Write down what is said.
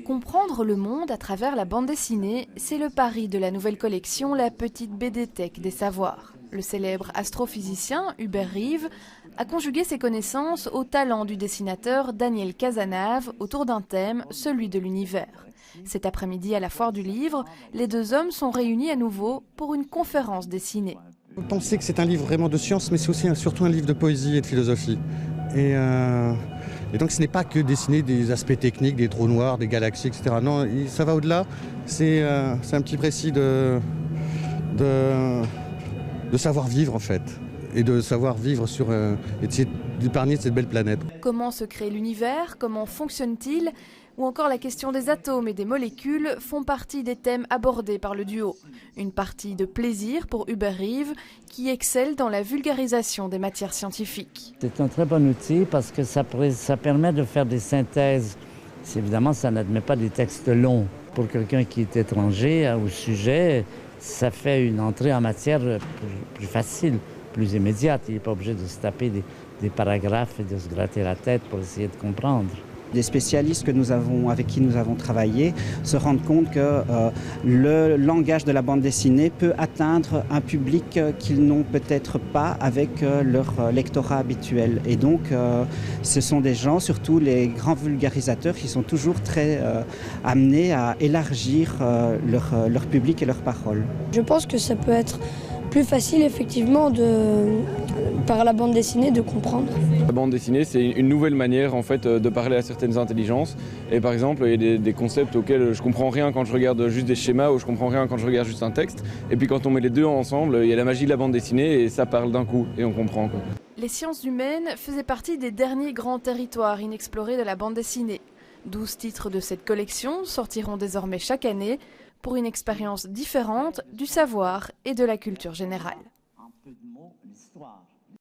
Comprendre le monde à travers la bande dessinée, c'est le pari de la nouvelle collection La Petite BDthèque des Savoirs. Le célèbre astrophysicien Hubert Reeves a conjugué ses connaissances au talent du dessinateur Daniel Cazenave autour d'un thème, celui de l'univers. Cet après-midi à la Foire du Livre, les deux hommes sont réunis à nouveau pour une conférence dessinée. Vous pensez que c'est un livre vraiment de science, mais c'est aussi surtout un livre de poésie et de philosophie. Et donc ce n'est pas que dessiner des aspects techniques, des trous noirs, des galaxies, etc. Non, ça va au-delà. C'est un petit récit de savoir-vivre en fait. Et de savoir vivre et d'épargner cette belle planète. Comment se crée l'univers? Comment fonctionne-t-il? Ou encore la question des atomes et des molécules font partie des thèmes abordés par le duo. Une partie de plaisir pour Hubert Reeves qui excelle dans la vulgarisation des matières scientifiques. C'est un très bon outil parce que ça permet de faire des synthèses. Évidemment, ça n'admet pas des textes longs. Pour quelqu'un qui est étranger au sujet, ça fait une entrée en matière plus facile, plus immédiate. Il n'est pas obligé de se taper des paragraphes et de se gratter la tête pour essayer de comprendre. Des spécialistes avec qui nous avons travaillé se rendent compte que le langage de la bande dessinée peut atteindre un public qu'ils n'ont peut-être pas avec leur lectorat habituel. Et donc, ce sont des gens, surtout les grands vulgarisateurs, qui sont toujours très amenés à élargir leur public et leurs paroles. Je pense que ça peut être plus facile effectivement par la bande dessinée de comprendre. La bande dessinée, c'est une nouvelle manière en fait de parler à certaines intelligences. Et par exemple, il y a des concepts auxquels je comprends rien quand je regarde juste des schémas ou je comprends rien quand je regarde juste un texte. Et puis quand on met les deux ensemble, il y a la magie de la bande dessinée et ça parle d'un coup et on comprend quoi. Les sciences humaines faisaient partie des derniers grands territoires inexplorés de la bande dessinée. 12 titres de cette collection sortiront désormais chaque année pour une expérience différente du savoir et de la culture générale. Un peu de mots, l'histoire.